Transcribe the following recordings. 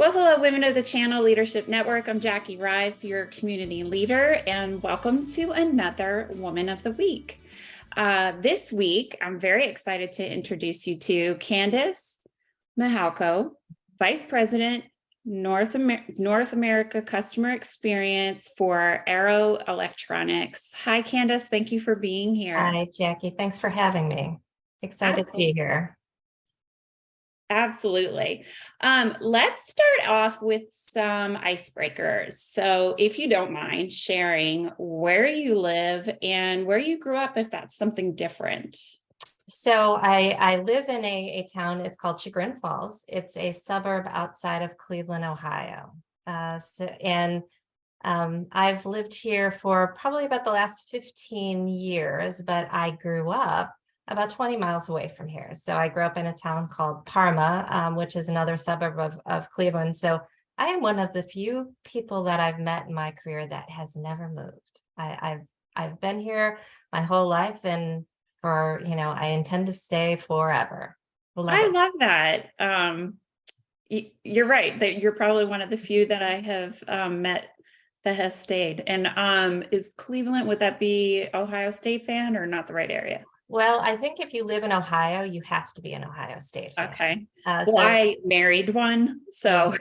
Well, hello, women of the Channel Leadership Network. I'm Jackie Rives, your community leader, and welcome to another Woman of the Week. This week, I'm very excited to introduce you to Candace Mehalko, Vice President, North America Customer Experience for Aero Electronics. Hi, Candace. Thank you for being here. Hi, Jackie. Thanks for having me. Excited to be here. Absolutely. Let's start off with some icebreakers. So if you don't mind sharing where you live and where you grew up, if that's something different. So I live in a town, it's called Chagrin Falls. It's a suburb outside of Cleveland, Ohio. I've lived here for probably about the last 15 years, but I grew up about 20 miles away from here. So I grew up in a town called Parma, which is another suburb of Cleveland. So I am one of the few people that I've met in my career that has never moved. I've been here my whole life, and I intend to stay forever. Love that. You're right that you're probably one of the few that I have met that has stayed. And is Cleveland, would that be Ohio State fan or not the right area? Well, I think if you live in Ohio, you have to be an Ohio State fan. Okay. I married one, so.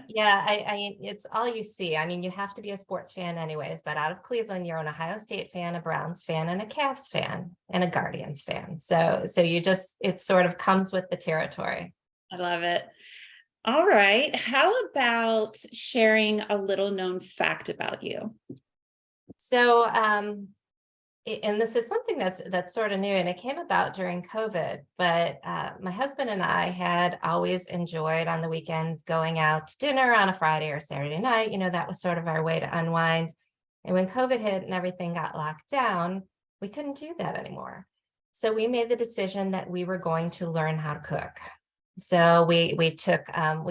Yeah, it's all you see. I mean, you have to be a sports fan anyways, but out of Cleveland, you're an Ohio State fan, a Browns fan, and a Cavs fan, and a Guardians fan. So it sort of comes with the territory. I love it. All right. How about sharing a little known fact about you? So, and this is something that's sort of new, and it came about during COVID, but my husband and I had always enjoyed on the weekends going out to dinner on a Friday or Saturday night. That was sort of our way to unwind. And when COVID hit and everything got locked down, we couldn't do that anymore. So we made the decision that we were going to learn how to cook. So we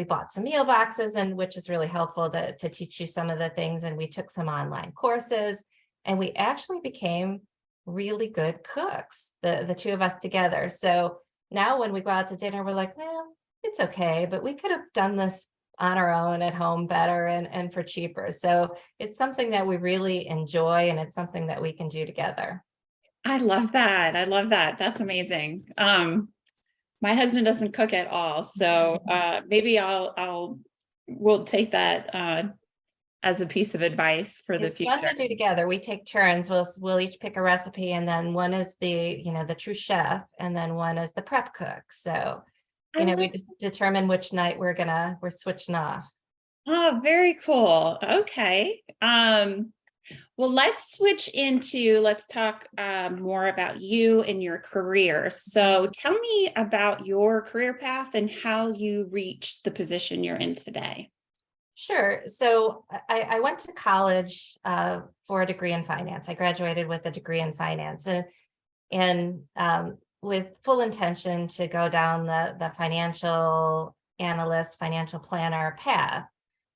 bought some meal boxes, and which is really helpful to teach you some of the things. And we took some online courses. And we actually became really good cooks, the two of us together. So now when we go out to dinner, we're like, well, it's okay, but we could have done this on our own at home better and for cheaper. So it's something that we really enjoy, and it's something that we can do together. I love that. That's amazing. My husband doesn't cook at all. So maybe we'll take that as a piece of advice for the future. It's fun to do together. We take turns. We'll each pick a recipe, and then one is the true chef, and then one is the prep cook. So, we just determine which night we're switching off. Oh, very cool. Okay. Well, let's talk more about you and your career. So tell me about your career path and how you reached the position you're in today. Sure. So I went to college for a degree in finance. I graduated with a degree in finance, and with full intention to go down the financial analyst, financial planner path.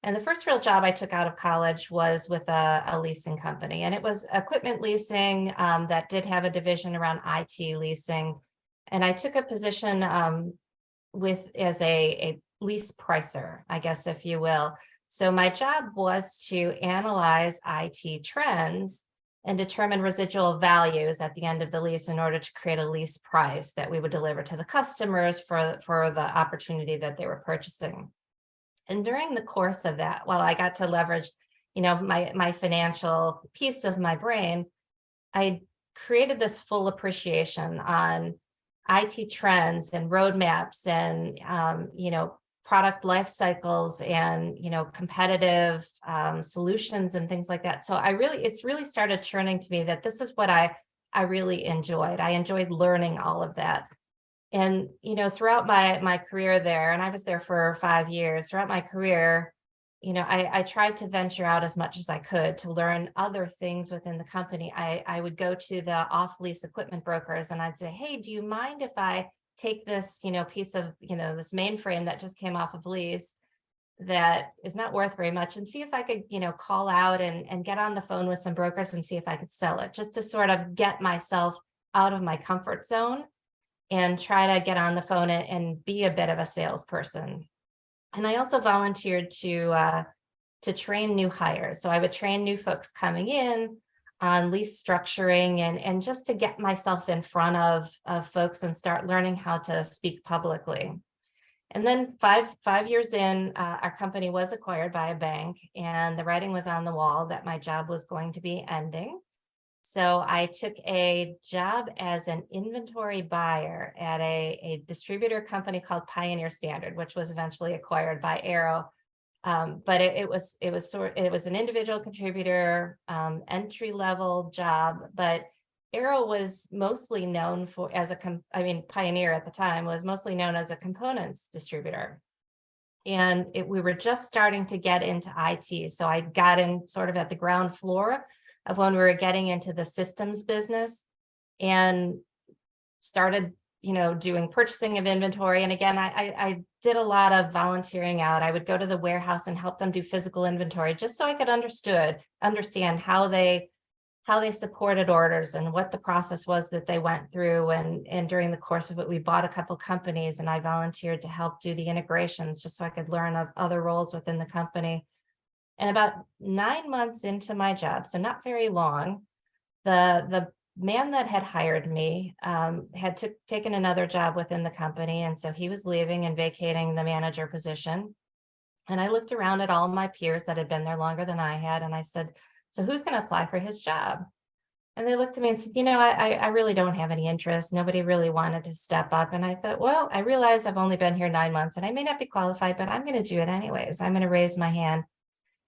And the first real job I took out of college was with a leasing company, and it was equipment leasing that did have a division around IT leasing. And I took a position as a lease pricer, I guess, if you will. So my job was to analyze IT trends and determine residual values at the end of the lease in order to create a lease price that we would deliver to the customers for the opportunity that they were purchasing. And during the course of that, while I got to leverage, my financial piece of my brain, I created this full appreciation on IT trends and roadmaps and, product life cycles and, competitive solutions and things like that. So it's really started churning to me that this is what I really enjoyed. I enjoyed learning all of that. And, throughout my career there, and I was there for 5 years, throughout my career, I tried to venture out as much as I could to learn other things within the company. I would go to the off-lease equipment brokers, and I'd say, hey, do you mind if I take this, piece of, this mainframe that just came off of lease that is not worth very much, and see if I could, call out and get on the phone with some brokers and see if I could sell it, just to sort of get myself out of my comfort zone and try to get on the phone and be a bit of a salesperson. And I also volunteered to train new hires. So I would train new folks coming in on lease structuring and just to get myself in front of folks and start learning how to speak publicly. And then five years in, our company was acquired by a bank, and the writing was on the wall that my job was going to be ending. So I took a job as an inventory buyer at a distributor company called Pioneer Standard, which was eventually acquired by Arrow. But it was an individual contributor, entry level job. But Arrow was mostly known for Pioneer at the time was mostly known as a components distributor. And we were just starting to get into IT. So I got in sort of at the ground floor of when we were getting into the systems business and started, doing purchasing of inventory. And again, I did a lot of volunteering out. I would go to the warehouse and help them do physical inventory just so I could understand how they supported orders and what the process was that they went through. And during the course of it, we bought a couple companies and I volunteered to help do the integrations just so I could learn of other roles within the company. And about 9 months into my job, so not very long, the man that had hired me had taken another job within the company. And so he was leaving and vacating the manager position. And I looked around at all my peers that had been there longer than I had. And I said, so who's going to apply for his job? And they looked at me and said, I really don't have any interest. Nobody really wanted to step up. And I thought, well, I realize I've only been here 9 months and I may not be qualified, but I'm going to do it anyways. I'm going to raise my hand.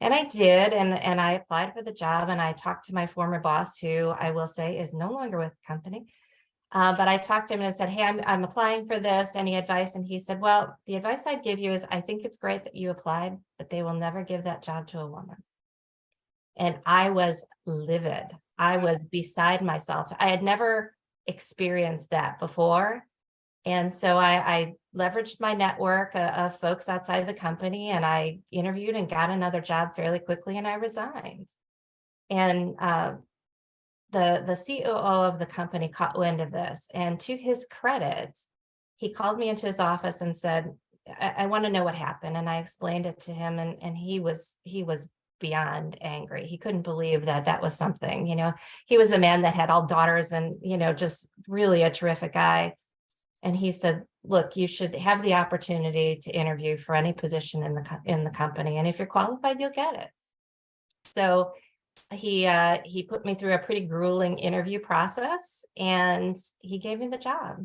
And I did, and I applied for the job, and I talked to my former boss, who I will say is no longer with the company. But I talked to him and I said, hey, I'm applying for this. Any advice? And he said, well, the advice I'd give you is I think it's great that you applied, but they will never give that job to a woman. And I was livid. I was beside myself. I had never experienced that before. And so I leveraged my network of folks outside of the company, and I interviewed and got another job fairly quickly, and I resigned. And the COO of the company caught wind of this, and to his credit, he called me into his office and said, I want to know what happened. And I explained it to him, and he was beyond angry. He couldn't believe that was something. He was a man that had all daughters and, just really a terrific guy. And he said, look, you should have the opportunity to interview for any position in the company. And if you're qualified, you'll get it. So he put me through a pretty grueling interview process, and he gave me the job.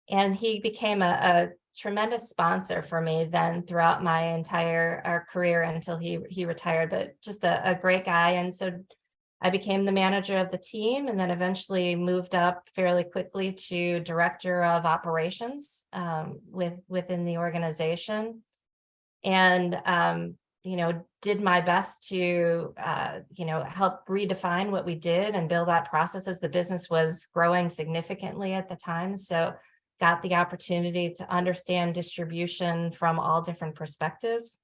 And he became a tremendous sponsor for me then throughout my entire career until he retired, but just a great guy. And so I became the manager of the team, and then eventually moved up fairly quickly to director of operations within the organization, and did my best to help redefine what we did and build out processes. The business was growing significantly at the time, so got the opportunity to understand distribution from all different perspectives.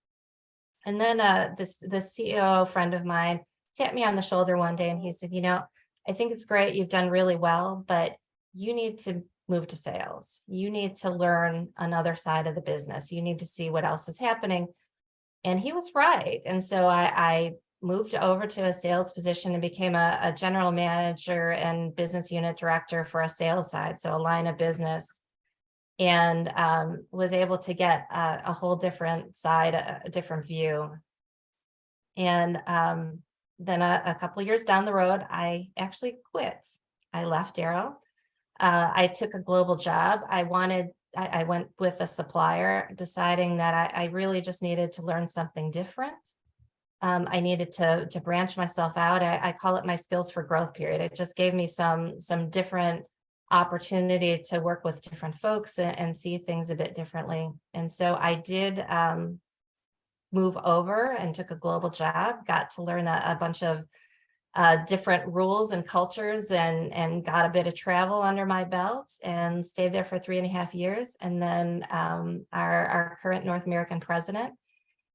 And then this CEO friend of mine tapped me on the shoulder one day and he said, I think it's great. You've done really well, but you need to move to sales. You need to learn another side of the business. You need to see what else is happening. And he was right. And so I moved over to a sales position and became a general manager and business unit director for a sales side, so a line of business, and was able to get a whole different side, a different view. And then a couple of years down the road, I actually quit. I left Arrow. I took a global job. I went with a supplier, deciding that I really just needed to learn something different. I needed to branch myself out. I call it my skills for growth period. It just gave me some different opportunity to work with different folks and see things a bit differently. And so I did move over and took a global job, got to learn a bunch of different rules and cultures, and got a bit of travel under my belt, and stayed there for 3.5 years. And then our current North American president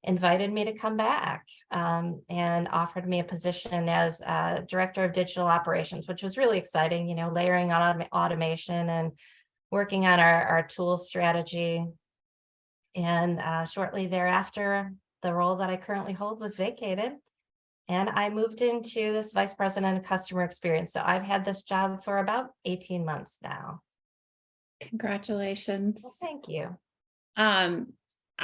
invited me to come back and offered me a position as director of digital operations, which was really exciting, layering on automation and working on our tool strategy. And shortly thereafter, the role that I currently hold was vacated. And I moved into this vice president of customer experience. So I've had this job for about 18 months now. Congratulations. Well, thank you.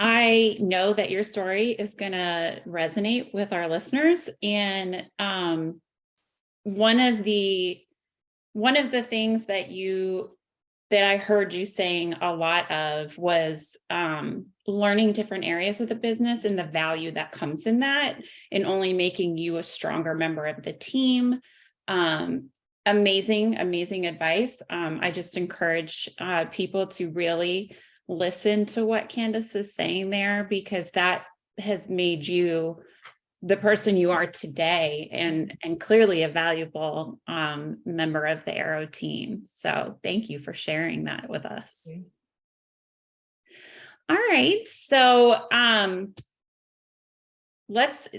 I know that your story is going to resonate with our listeners. And one of the things that I heard you saying a lot of was learning different areas of the business and the value that comes in that, and only making you a stronger member of the team. Amazing advice. I just encourage people to really listen to what Candace is saying there, because that has made you the person you are today, and clearly a valuable member of the Arrow team. So thank you for sharing that with us. All right. So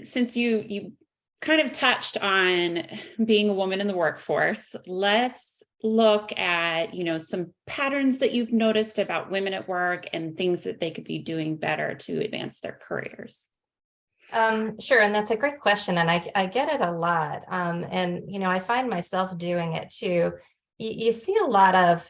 since you kind of touched on being a woman in the workforce, let's look at, some patterns that you've noticed about women at work and things that they could be doing better to advance their careers. Sure. And that's a great question. And I get it a lot. And I find myself doing it too. You see a lot of,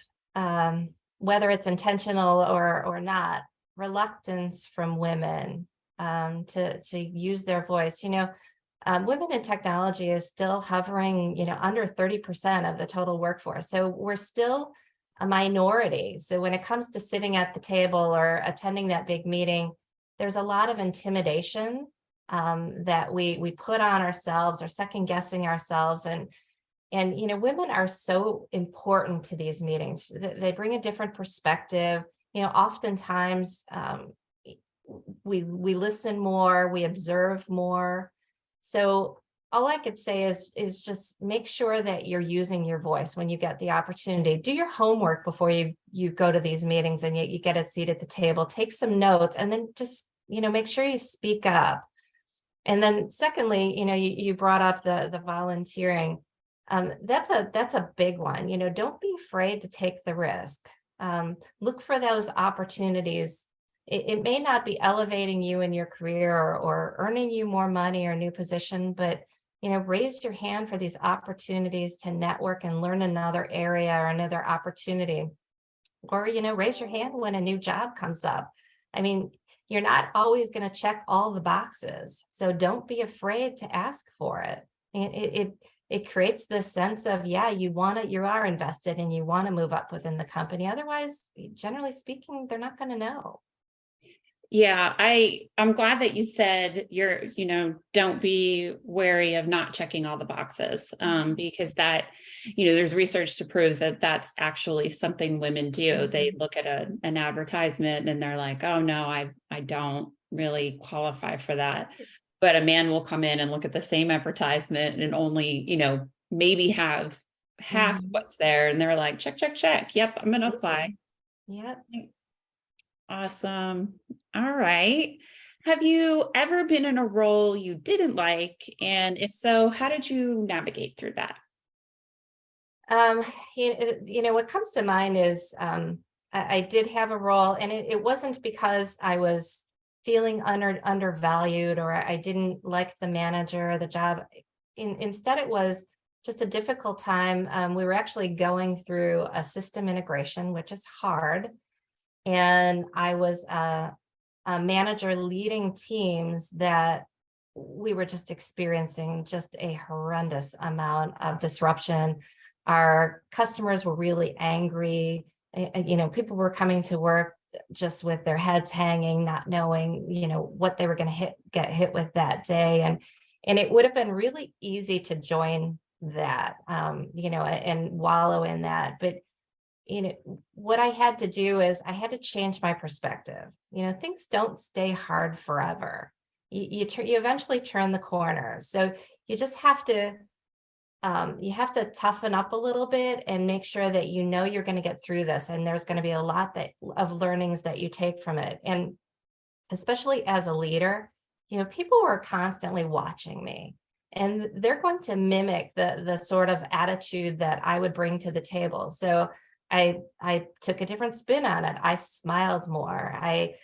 whether it's intentional or not, reluctance from women to use their voice. Women in technology is still hovering, under 30% of the total workforce. So we're still a minority. So when it comes to sitting at the table or attending that big meeting, there's a lot of intimidation that we put on ourselves, or second guessing ourselves. And women are so important to these meetings. They bring a different perspective. Oftentimes we listen more, we observe more. So all I could say is just make sure that you're using your voice when you get the opportunity. Do your homework before you go to these meetings and you get a seat at the table. Take some notes, and then just make sure you speak up. And then secondly, you brought up the volunteering. That's a big one. Don't be afraid to take the risk. Look for those opportunities. It may not be elevating you in your career or earning you more money or new position, but raise your hand for these opportunities to network and learn another area or another opportunity. Or raise your hand when a new job comes up. I mean, you're not always going to check all the boxes, so don't be afraid to ask for it. It creates this sense of, you are invested and you want to move up within the company. Otherwise, generally speaking, they're not going to know. Yeah, I'm glad that you said don't be wary of not checking all the boxes, because that, there's research to prove that that's actually something women do. They look at an advertisement and they're like, oh no, I don't really qualify for that. But a man will come in and look at the same advertisement and only, maybe have half what's there. And they're like, check. Yep, I'm going to apply. Yep. Awesome. All right. Have you ever been in a role you didn't like? And if so, how did you navigate through that? What comes to mind is I did have a role, and it wasn't because I was feeling undervalued or I didn't like the manager or the job. Instead, it was just a difficult time. We were actually going through a system integration, which is hard. And I was a manager leading teams that we were just experiencing just a horrendous amount of disruption. Our customers were really angry. People were coming to work just with their heads hanging, not knowing, what they were going to get hit with that day. And it would have been really easy to join that, and wallow in that. But what I had to do is I had to change my perspective. Things don't stay hard forever. You eventually turn the corner. So you just have to toughen up a little bit and make sure that you're going to get through this. And there's going to be a lot of learnings that you take from it. And especially as a leader, people were constantly watching me. And they're going to mimic the sort of attitude that I would bring to the table. So I took a different spin on it. I smiled more. I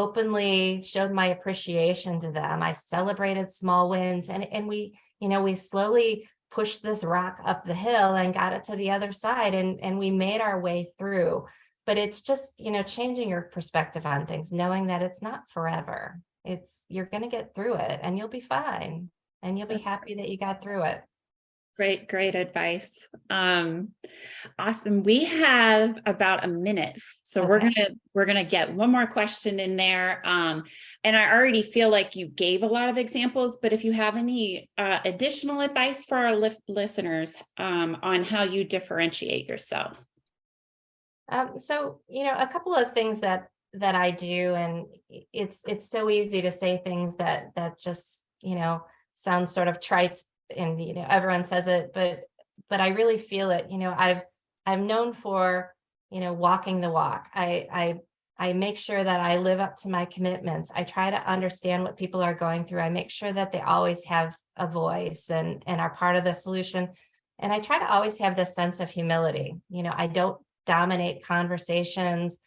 openly showed my appreciation to them. I celebrated small wins, and we slowly pushed this rock up the hill and got it to the other side, and we made our way through. But it's just, changing your perspective on things, knowing that it's not forever. You're going to get through it, and you'll be fine, and you'll be happy that you got through it. Great advice. Awesome. We have about a minute, so Okay. we're gonna get one more question in there. And I already feel like you gave a lot of examples, but if you have any additional advice for our listeners on how you differentiate yourself. So, a couple of things that I do, and it's so easy to say things that just, sound sort of trite, and everyone says it, but I really feel it. I'm known for, walking the walk. I make sure that I live up to my commitments. I try to understand what people are going through. I make sure that they always have a voice and are part of the solution. And I try to always have this sense of humility. I don't dominate conversations.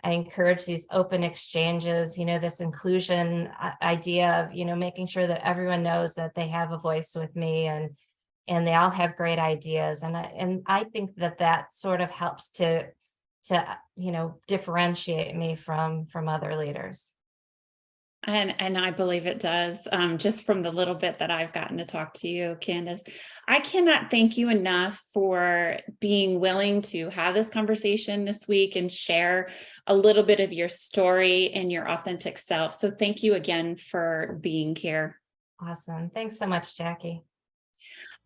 I encourage these open exchanges, this inclusion idea of, making sure that everyone knows that they have a voice with me, and they all have great ideas. And I think that sort of helps to differentiate me from other leaders. And I believe it does, just from the little bit that I've gotten to talk to you, Candace. I cannot thank you enough for being willing to have this conversation this week and share a little bit of your story and your authentic self. So thank you again for being here. Awesome. Thanks so much, Jackie.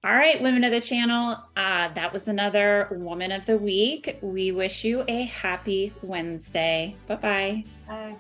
All right, women of the channel, that was another Woman of the Week. We wish you a happy Wednesday. Bye-bye. Bye.